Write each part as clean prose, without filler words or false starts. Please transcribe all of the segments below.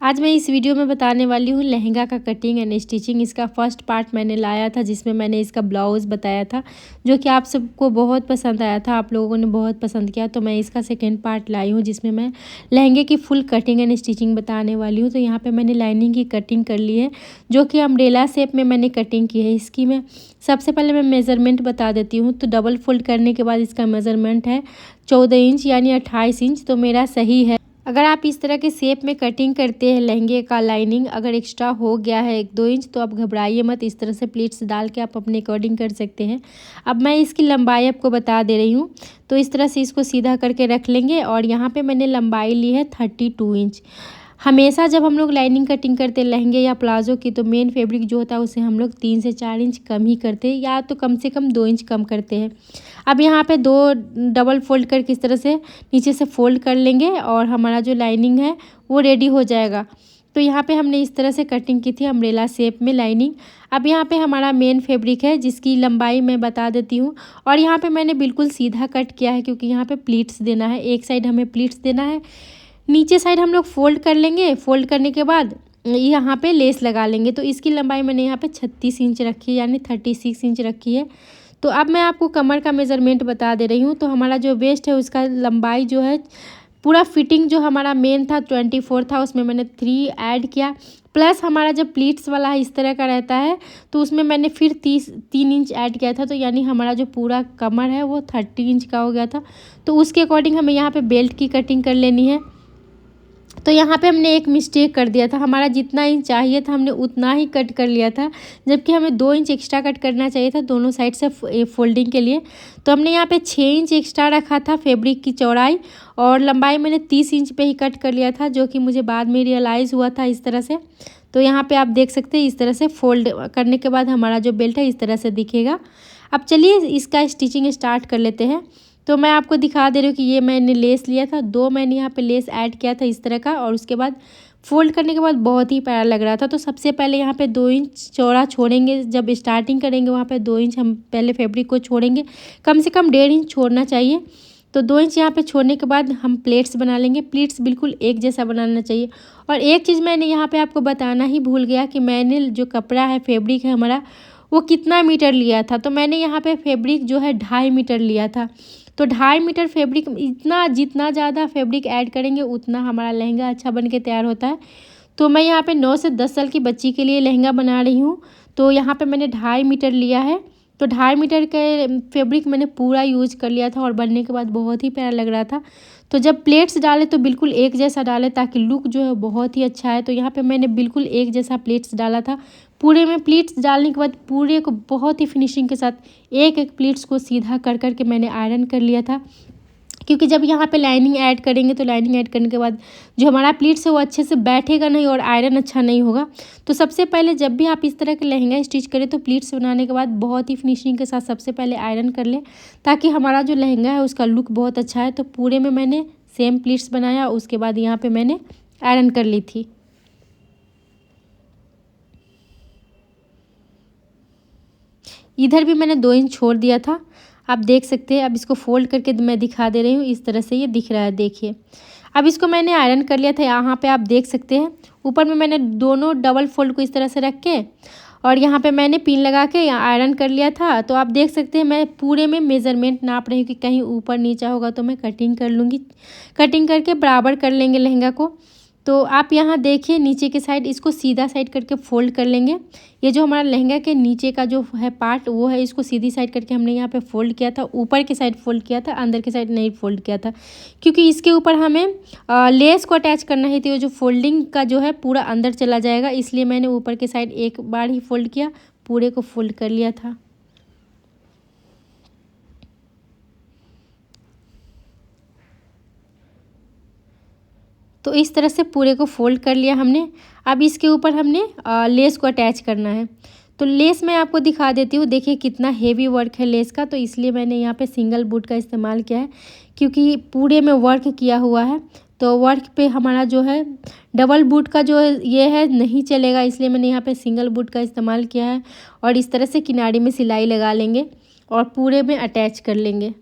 आज मैं इस वीडियो में बताने वाली हूँ लहंगा का कटिंग एंड स्टिचिंग। इसका फर्स्ट पार्ट मैंने लाया था जिसमें मैंने इसका ब्लाउज़ बताया था जो कि आप सबको बहुत पसंद आया था, आप लोगों ने बहुत पसंद किया। तो मैं इसका सेकेंड पार्ट लाई हूँ जिसमें मैं लहंगे की फुल कटिंग एंड स्टिचिंग बताने वाली हूँ। तो यहाँ पे मैंने लाइनिंग की कटिंग कर ली है जो कि अम्ब्रेला शेप में मैंने कटिंग की है। इसकी मैं सबसे पहले मैं मेज़रमेंट बता देती हूँ। तो डबल फोल्ड करने के बाद इसका मेज़रमेंट है 14 इंच यानी 28 इंच, तो मेरा सही है। अगर आप इस तरह के शेप में कटिंग करते हैं लहंगे का, लाइनिंग अगर एक्स्ट्रा हो गया है 1-2 इंच तो आप घबराइए मत, इस तरह से प्लीट्स डाल के आप अपने अकॉर्डिंग कर सकते हैं। अब मैं इसकी लंबाई आपको बता दे रही हूँ। तो इस तरह से इसको सीधा करके रख लेंगे और यहाँ पे मैंने लंबाई ली है 32 इंच। हमेशा जब हम लोग लाइनिंग कटिंग करते हैं लहंगे या प्लाजो की तो मेन फैब्रिक जो होता है उसे हम लोग 3 से 4 इंच कम ही करते हैं या तो कम से कम 2 इंच कम करते हैं। अब यहाँ पे 2 डबल फोल्ड करके इस तरह से नीचे से फोल्ड कर लेंगे और हमारा जो लाइनिंग है वो रेडी हो जाएगा। तो यहाँ पे हमने इस तरह से कटिंग की थी अम्ब्रेला शेप में लाइनिंग। अब यहाँ पे हमारा मेन फैब्रिक है जिसकी लंबाई मैं बता देती हूँ। और यहाँ पे मैंने बिल्कुल सीधा कट किया है क्योंकि यहाँ पे प्लीट्स देना है, एक साइड हमें प्लीट्स देना है, नीचे साइड हम लोग फोल्ड कर लेंगे। फोल्ड करने के बाद यहाँ पे लेस लगा लेंगे। तो इसकी लंबाई मैंने यहाँ पे 36 इंच रखी है यानी 36 इंच रखी है। तो अब मैं आपको कमर का मेज़रमेंट बता दे रही हूँ। तो हमारा जो वेस्ट है उसका लंबाई जो है पूरा फिटिंग जो हमारा मेन था 24 था, उसमें मैंने 3 ऐड किया, प्लस हमारा जब प्लीट्स वाला है इस तरह का रहता है तो उसमें मैंने फिर 3 इंच ऐड किया था। तो यानी हमारा जो पूरा कमर है वो 30 इंच का हो गया था। तो उसके अकॉर्डिंग हमें यहाँ पे बेल्ट की कटिंग कर लेनी है। तो यहाँ पे हमने एक मिस्टेक कर दिया था, हमारा जितना इंच चाहिए था हमने उतना ही कट कर लिया था, जबकि हमें 2 इंच एक्स्ट्रा कट करना चाहिए था दोनों साइड से फोल्डिंग के लिए। तो हमने यहाँ पे 6 इंच एक्स्ट्रा रखा था फैब्रिक की चौड़ाई और लंबाई मैंने 30 इंच पे ही कट कर लिया था जो कि मुझे बाद में रियलाइज़ हुआ था इस तरह से। तो यहाँ पे आप देख सकते हैं इस तरह से फोल्ड करने के बाद हमारा जो बेल्ट है इस तरह से दिखेगा। अब चलिए इसका स्टिचिंग स्टार्ट कर लेते हैं। तो मैं आपको दिखा दे रही हूँ कि ये मैंने लेस लिया था, 2 मैंने यहाँ पे लेस ऐड किया था इस तरह का और उसके बाद फोल्ड करने के बाद बहुत ही प्यारा लग रहा था। तो सबसे पहले यहाँ पे 2 इंच चौड़ा छोड़ेंगे, जब स्टार्टिंग करेंगे वहाँ पे 2 इंच हम पहले फैब्रिक को छोड़ेंगे, कम से कम 1.5 इंच छोड़ना चाहिए। तो 2 इंच यहाँ पे छोड़ने के बाद हम प्लेट्स बना लेंगे। प्लेट्स बिल्कुल एक जैसा बनाना चाहिए। और एक चीज़ मैंने यहाँ पे आपको बताना ही भूल गया कि मैंने जो कपड़ा है फैब्रिक है हमारा वो कितना मीटर लिया था। तो मैंने यहाँ पे फैब्रिक जो है 2.5 मीटर लिया था। तो 2.5 मीटर फैब्रिक, इतना जितना ज़्यादा फैब्रिक ऐड करेंगे उतना हमारा लहंगा अच्छा बन के तैयार होता है। तो मैं यहाँ पे 9 से 10 साल की बच्ची के लिए लहंगा बना रही हूँ। तो यहाँ पे मैंने 2.5 मीटर लिया है। तो 2.5 मीटर के फैब्रिक मैंने पूरा यूज कर लिया था और बनने के बाद बहुत ही प्यारा लग रहा था। तो जब प्लेट्स डालें तो बिल्कुल एक जैसा डालें ताकि लुक जो है बहुत ही अच्छा है। तो यहाँ पे मैंने बिल्कुल एक जैसा प्लेट्स डाला था। पूरे में प्लीट्स डालने के बाद पूरे को बहुत ही फिनिशिंग के साथ एक एक प्लीट्स को सीधा कर कर के मैंने आयरन कर लिया था, क्योंकि जब यहाँ पे लाइनिंग ऐड करेंगे तो लाइनिंग ऐड करने के बाद जो हमारा प्लीट्स है वो अच्छे से बैठेगा नहीं और आयरन अच्छा नहीं होगा। तो सबसे पहले जब भी आप इस तरह के लहंगा स्टिच करें तो प्लीट्स बनाने के बाद बहुत ही फिनिशिंग के साथ सबसे पहले आयरन कर लें ताकि हमारा जो लहंगा है उसका लुक बहुत अच्छा है। तो पूरे में मैंने सेम प्लीट्स बनाया, उसके बाद यहाँ पर मैंने आयरन कर ली थी। इधर भी मैंने 2 इंच छोड़ दिया था, आप देख सकते हैं। अब इसको फोल्ड करके मैं दिखा दे रही हूँ, इस तरह से ये दिख रहा है, देखिए। अब इसको मैंने आयरन कर लिया था, यहाँ पे आप देख सकते हैं। ऊपर में मैंने दोनों डबल फोल्ड को इस तरह से रख के और यहाँ पे मैंने पिन लगा के आयरन कर लिया था। तो आप देख सकते हैं मैं पूरे में मेज़रमेंट नाप रही हूँ कि कहीं ऊपर नीचा होगा तो मैं कटिंग कर लूँगी। कटिंग करके बराबर कर लेंगे लहंगा को। तो आप यहाँ देखिए नीचे के साइड इसको सीधा साइड करके फोल्ड कर लेंगे। ये जो हमारा लहंगा के नीचे का जो है पार्ट वो है, इसको सीधी साइड करके हमने यहाँ पे फोल्ड किया था। ऊपर के साइड फोल्ड किया था, अंदर के साइड नहीं फोल्ड किया था, क्योंकि इसके ऊपर हमें लेस को अटैच करना है। तो ये जो फोल्डिंग का जो है पूरा अंदर चला जाएगा, इसलिए मैंने ऊपर के साइड एक बार ही फोल्ड किया, पूरे को फोल्ड कर लिया था। तो इस तरह से पूरे को फोल्ड कर लिया हमने। अब इसके ऊपर हमने लेस को अटैच करना है। तो लेस मैं आपको दिखा देती हूँ, देखिए कितना हेवी वर्क है लेस का। तो इसलिए मैंने यहाँ पे सिंगल बूट का इस्तेमाल किया है क्योंकि पूरे में वर्क किया हुआ है। तो वर्क पे हमारा जो है डबल बूट का जो ये है नहीं चलेगा, इसलिए मैंने यहाँ पे सिंगल बूट का इस्तेमाल किया है। और इस तरह से किनारे में सिलाई लगा लेंगे और पूरे में अटैच कर लेंगे।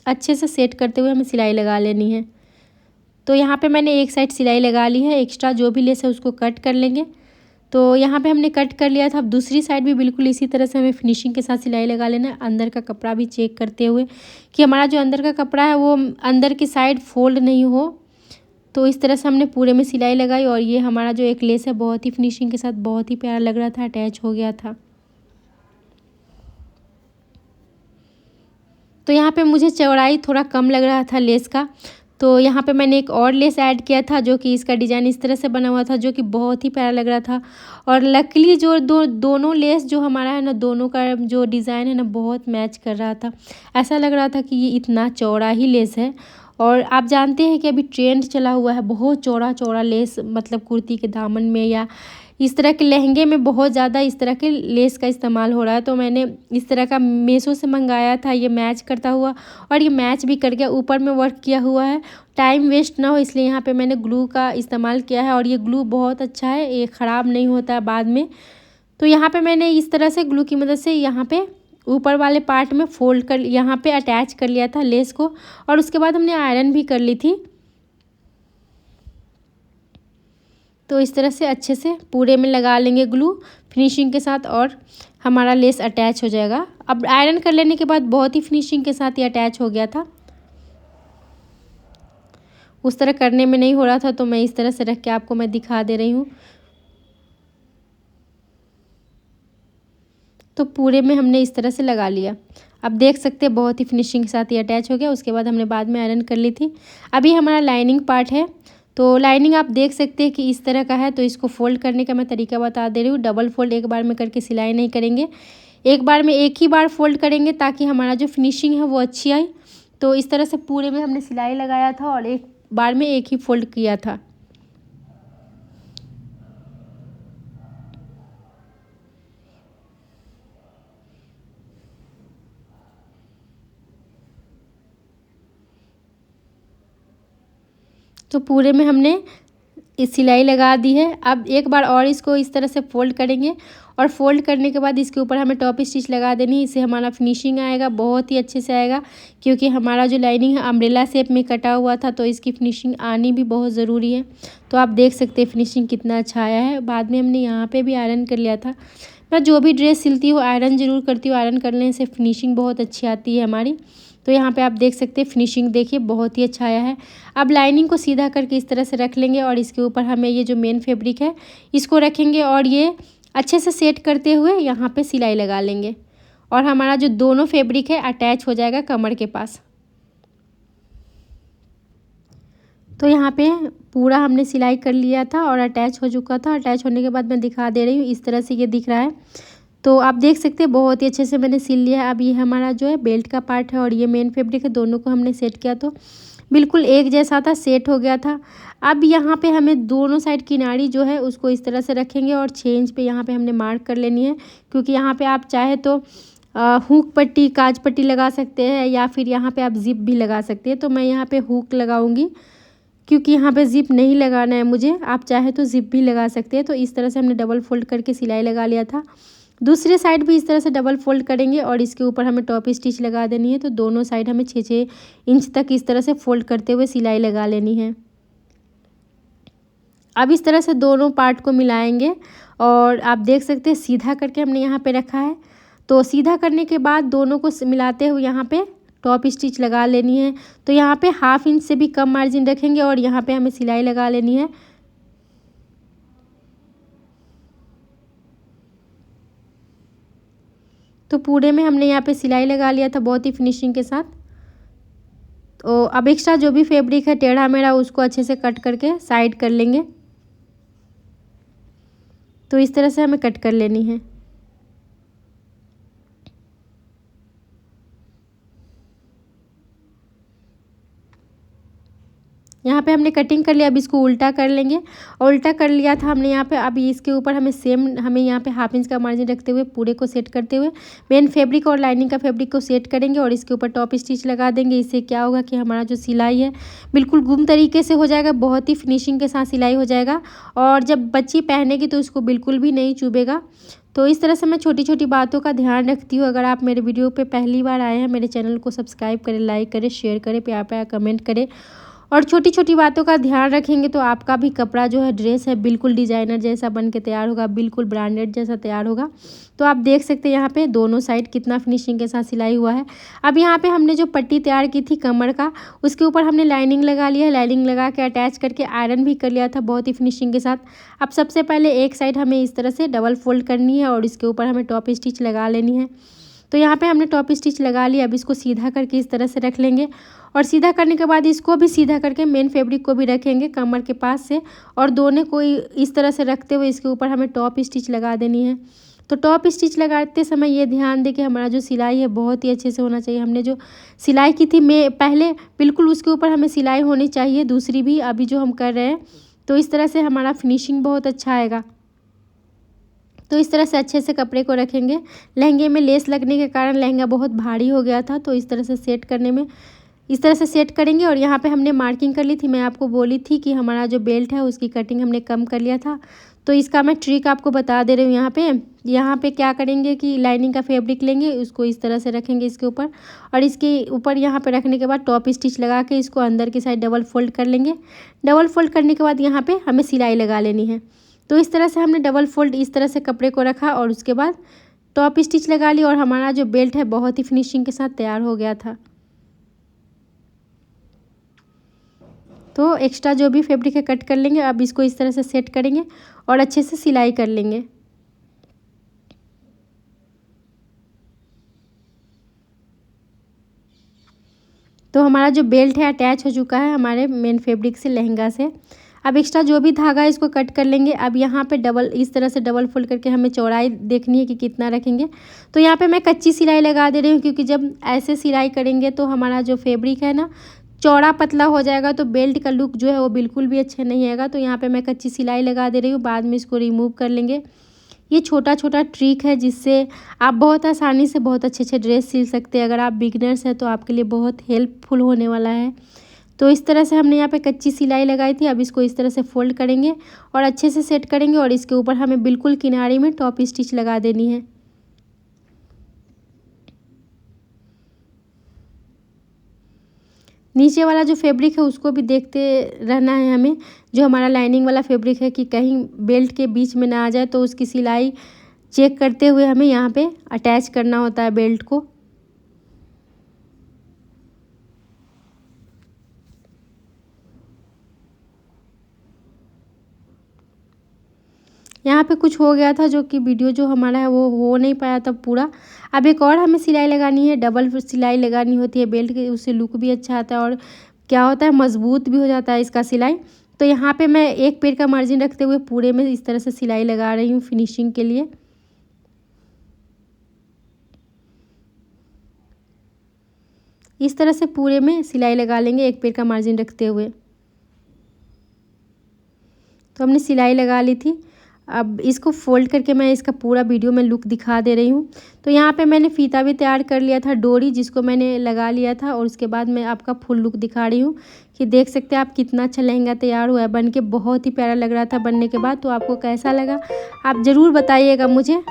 अच्छे से सेट करते हुए हमें सिलाई लगा लेनी है। तो यहाँ पे मैंने एक साइड सिलाई लगा ली है, एक्स्ट्रा जो भी लेस है उसको कट कर लेंगे। तो यहाँ पे हमने कट कर लिया था। अब दूसरी साइड भी बिल्कुल इसी तरह से हमें फिनिशिंग के साथ सिलाई लगा लेना है, अंदर का कपड़ा भी चेक करते हुए कि हमारा जो अंदर का कपड़ा है वो अंदर की साइड फोल्ड नहीं हो। तो इस तरह से हमने पूरे में सिलाई लगाई और ये हमारा जो एक लेस है बहुत ही फिनिशिंग के साथ बहुत ही प्यारा लग रहा था, अटैच हो गया था। तो यहाँ पे मुझे चौड़ाई थोड़ा कम लग रहा था लेस का, तो यहाँ पे मैंने एक और लेस ऐड किया था जो कि इसका डिज़ाइन इस तरह से बना हुआ था जो कि बहुत ही प्यारा लग रहा था। और लकीली जो दोनों लेस जो हमारा है ना, दोनों का जो डिज़ाइन है ना बहुत मैच कर रहा था। ऐसा लग रहा था कि ये इतना चौड़ा ही लेस है। और आप जानते हैं कि अभी ट्रेंड चला हुआ है बहुत चौड़ा चौड़ा लेस, मतलब कुर्ती के दामन में या इस तरह के लहंगे में बहुत ज़्यादा इस तरह के लेस का इस्तेमाल हो रहा है। तो मैंने इस तरह का मीशो से मंगाया था, ये मैच करता हुआ, और ये मैच भी कर गया, ऊपर में वर्क किया हुआ है। टाइम वेस्ट ना हो इसलिए यहाँ पे मैंने ग्लू का इस्तेमाल किया है और ये ग्लू बहुत अच्छा है, ये ख़राब नहीं होता है बाद में। तो यहाँ पे मैंने इस तरह से ग्लू की मदद से यहाँ पे ऊपर वाले पार्ट में फोल्ड कर, यहाँ पे अटैच कर लिया था लेस को, और उसके बाद हमने आयरन भी कर ली थी। तो इस तरह से अच्छे से पूरे में लगा लेंगे ग्लू फिनिशिंग के साथ और हमारा लेस अटैच हो जाएगा। अब आयरन कर लेने के बाद बहुत ही फिनिशिंग के साथ ये अटैच हो गया था। उस तरह करने में नहीं हो रहा था तो मैं इस तरह से रख के आपको मैं दिखा दे रही हूँ। तो पूरे में हमने इस तरह से लगा लिया। अब देख सकते हैं बहुत ही फिनिशिंग के साथ ये अटैच हो गया। उसके बाद हमने बाद में आयरन कर ली थी। अभी हमारा लाइनिंग पार्ट है, तो लाइनिंग आप देख सकते हैं कि इस तरह का है। तो इसको फोल्ड करने का मैं तरीका बता दे रही हूँ। डबल फोल्ड एक बार में करके सिलाई नहीं करेंगे, एक बार में एक ही बार फोल्ड करेंगे ताकि हमारा जो फिनिशिंग है वो अच्छी आए। तो इस तरह से पूरे में हमने सिलाई लगाया था और एक बार में एक ही फोल्ड किया था। तो पूरे में हमने इस सिलाई लगा दी है। अब एक बार और इसको इस तरह से फोल्ड करेंगे और फोल्ड करने के बाद इसके ऊपर हमें टॉप स्टिच लगा देनी है। इससे हमारा फिनिशिंग आएगा, बहुत ही अच्छे से आएगा, क्योंकि हमारा जो लाइनिंग है अम्ब्रेला शेप में कटा हुआ था, तो इसकी फिनिशिंग आनी भी बहुत ज़रूरी है। तो आप देख सकते हैं फिनिशिंग कितना अच्छा आया है। बाद में हमने यहाँ पर भी आयरन कर लिया था। मैं जो भी ड्रेस सिलती हूँ आयरन ज़रूर करती हूँ, आयरन करने से फिनिशिंग बहुत अच्छी आती है हमारी। तो यहाँ पे आप देख सकते हैं फिनिशिंग देखिए बहुत ही अच्छा आया है। अब लाइनिंग को सीधा करके इस तरह से रख लेंगे और इसके ऊपर हमें ये जो मेन फैब्रिक है इसको रखेंगे और ये अच्छे से सेट करते हुए यहाँ पे सिलाई लगा लेंगे और हमारा जो दोनों फैब्रिक है अटैच हो जाएगा कमर के पास। तो यहाँ पे पूरा हमने सिलाई कर लिया था और अटैच हो चुका था। अटैच होने के बाद मैं दिखा दे रही हूँ, इस तरह से ये दिख रहा है। तो आप देख सकते हैं बहुत ही अच्छे से मैंने सिल लिया है। अब ये हमारा जो है बेल्ट का पार्ट है और ये मेन फैब्रिक है, दोनों को हमने सेट किया तो बिल्कुल एक जैसा था, सेट हो गया था। अब यहाँ पे हमें दोनों साइड किनारी जो है उसको इस तरह से रखेंगे और 6 इंच पे यहाँ पे हमने मार्क कर लेनी है, क्योंकि यहाँ पे आप चाहे तो हुक पट्टी, काज पट्टी लगा सकते हैं या फिर यहाँ पे आप जिप भी लगा सकते हैं। तो मैं यहाँ पे हुक लगाऊंगी क्योंकि यहाँ पे जिप नहीं लगाना है मुझे, आप चाहे तो जिप भी लगा सकते हैं। तो इस तरह से हमने डबल फोल्ड करके सिलाई लगा लिया था। दूसरे साइड भी इस तरह से डबल फोल्ड करेंगे और इसके ऊपर हमें टॉप स्टिच लगा देनी है। तो दोनों साइड हमें 6-6 इंच तक इस तरह से फोल्ड करते हुए सिलाई लगा लेनी है। अब इस तरह से दोनों पार्ट को मिलाएंगे और आप देख सकते हैं सीधा करके हमने यहाँ पे रखा है। तो सीधा करने के बाद दोनों को मिलाते हुए यहाँ पे टॉप स्टिच लगा लेनी है। तो यहाँ पे 1/2 इंच से भी कम मार्जिन रखेंगे और यहाँ पे हमें सिलाई लगा लेनी है। तो पूरे में हमने यहाँ पे सिलाई लगा लिया था बहुत ही फिनिशिंग के साथ। तो अब एक्स्ट्रा जो भी फैब्रिक है टेढ़ा मेढ़ा उसको अच्छे से कट करके साइड कर लेंगे। तो इस तरह से हमें कट कर लेनी है। यहाँ पे हमने कटिंग कर लिया, अब इसको उल्टा कर लेंगे और उल्टा कर लिया था हमने यहाँ पे। अब इसके ऊपर हमें यहाँ पे 1/2 इंच का मार्जिन रखते हुए पूरे को सेट करते हुए मेन फैब्रिक और लाइनिंग का फैब्रिक को सेट करेंगे और इसके ऊपर टॉप स्टिच लगा देंगे। इससे क्या होगा कि हमारा जो सिलाई है बिल्कुल गुम तरीके से हो जाएगा, बहुत ही फिनिशिंग के साथ सिलाई हो जाएगा और जब बच्ची पहनेगी तो उसको बिल्कुल भी नहीं चुभेगा। तो इस तरह से मैं छोटी छोटी बातों का ध्यान रखती हूँ। अगर आप मेरे वीडियो पे पहली बार आए हैं, मेरे चैनल को सब्सक्राइब करें, लाइक करें, शेयर करें, प्यार प्यार कमेंट करें और छोटी छोटी बातों का ध्यान रखेंगे तो आपका भी कपड़ा जो है, ड्रेस है, बिल्कुल डिज़ाइनर जैसा बन के तैयार होगा, बिल्कुल ब्रांडेड जैसा तैयार होगा। तो आप देख सकते हैं यहाँ पे दोनों साइड कितना फिनिशिंग के साथ सिलाई हुआ है। अब यहाँ पे हमने जो पट्टी तैयार की थी कमर का, उसके ऊपर हमने लाइनिंग लगा लिया है। लाइनिंग लगा के अटैच करके आयरन भी कर लिया था बहुत ही फिनिशिंग के साथ। अब सबसे पहले एक साइड हमें इस तरह से डबल फोल्ड करनी है और इसके ऊपर हमें टॉप स्टिच लगा लेनी है। तो यहाँ पे हमने टॉप स्टिच लगा लिया। अब इसको सीधा करके इस तरह से रख लेंगे और सीधा करने के बाद इसको भी सीधा करके मेन फैब्रिक को भी रखेंगे कमर के पास से, और दोनों को इस तरह से रखते हुए इसके ऊपर हमें टॉप स्टिच लगा देनी है। तो टॉप स्टिच लगाते समय ये ध्यान दें कि हमारा जो सिलाई है बहुत ही अच्छे से होना चाहिए। हमने जो सिलाई की थी मैं पहले, बिल्कुल उसके ऊपर हमें सिलाई होनी चाहिए, दूसरी भी अभी जो हम कर रहे हैं। तो इस तरह से हमारा फिनिशिंग बहुत अच्छा आएगा। तो इस तरह से अच्छे से कपड़े को रखेंगे। लहंगे में लेस लगने के कारण लहंगा बहुत भारी हो गया था, तो इस तरह से सेट करने में इस तरह से सेट करेंगे। और यहाँ पे हमने मार्किंग कर ली थी। मैं आपको बोली थी कि हमारा जो बेल्ट है उसकी कटिंग हमने कम कर लिया था, तो इसका मैं ट्रिक आपको बता दे रही हूँ। यहाँ पे क्या करेंगे कि लाइनिंग का फैब्रिक लेंगे, उसको इस तरह से रखेंगे इसके ऊपर, और इसके ऊपर यहाँ पे रखने के बाद टॉप स्टिच लगा के इसको अंदर की साइड डबल फोल्ड कर लेंगे। डबल फोल्ड करने के बाद यहाँ पे हमें सिलाई लगा लेनी है। तो इस तरह से हमने डबल फोल्ड इस तरह से कपड़े को रखा और उसके बाद टॉप स्टिच लगा ली, और हमारा जो बेल्ट है बहुत ही फिनिशिंग के साथ तैयार हो गया था। तो एक्स्ट्रा जो भी फैब्रिक है कट कर लेंगे। अब इसको इस तरह से सेट करेंगे और अच्छे से सिलाई कर लेंगे। तो हमारा जो बेल्ट है अटैच हो चुका है हमारे मेन फैब्रिक से, लहंगा से। अब एक्स्ट्रा जो भी धागा है इसको कट कर लेंगे। अब यहाँ पे डबल इस तरह से डबल फोल्ड करके हमें चौड़ाई देखनी है कि कितना रखेंगे। तो यहाँ पे मैं कच्ची सिलाई लगा दे रही हूँ, क्योंकि जब ऐसे सिलाई करेंगे तो हमारा जो फैब्रिक है ना चौड़ा पतला हो जाएगा, तो बेल्ट का लुक जो है वो बिल्कुल भी अच्छा नहीं आएगा। तो यहाँ पे मैं कच्ची सिलाई लगा दे रही हूँ, बाद में इसको रिमूव कर लेंगे। ये छोटा छोटा ट्रिक है जिससे आप बहुत आसानी से बहुत अच्छे अच्छे ड्रेस सिल सकते हैं। अगर आप बिगनर्स हैं तो आपके लिए बहुत हेल्पफुल होने वाला है। तो इस तरह से हमने यहाँ पे कच्ची सिलाई लगाई थी। अब इसको इस तरह से फोल्ड करेंगे और अच्छे से सेट करेंगे, और इसके ऊपर हमें बिल्कुल किनारे में टॉप स्टिच लगा देनी है। नीचे वाला जो फैब्रिक है उसको भी देखते रहना है हमें, जो हमारा लाइनिंग वाला फैब्रिक है, कि कहीं बेल्ट के बीच में ना आ जाए। तो उसकी सिलाई चेक करते हुए हमें यहाँ पे अटैच करना होता है बेल्ट को। यहाँ पे कुछ हो गया था, जो कि वीडियो जो हमारा है वो हो नहीं पाया था पूरा। अब एक और हमें सिलाई लगानी है, डबल सिलाई लगानी होती है बेल्ट के, उससे लुक भी अच्छा आता है और क्या होता है मजबूत भी हो जाता है इसका सिलाई। तो यहाँ पे मैं एक पैर का मार्जिन रखते हुए पूरे में इस तरह से सिलाई लगा रही हूँ फिनिशिंग के लिए। इस तरह से पूरे में सिलाई लगा लेंगे एक पैर का मार्जिन रखते हुए। तो हमने सिलाई लगा ली थी। अब इसको फोल्ड करके मैं इसका पूरा वीडियो में लुक दिखा दे रही हूँ। तो यहाँ पे मैंने फीता भी तैयार कर लिया था, डोरी जिसको मैंने लगा लिया था, और उसके बाद मैं आपका फुल लुक दिखा रही हूँ कि देख सकते हैं आप कितना अच्छा लहंगा तैयार हुआ है। बन के बहुत ही प्यारा लग रहा था बनने के बाद। तो आपको कैसा लगा आप ज़रूर बताइएगा मुझे।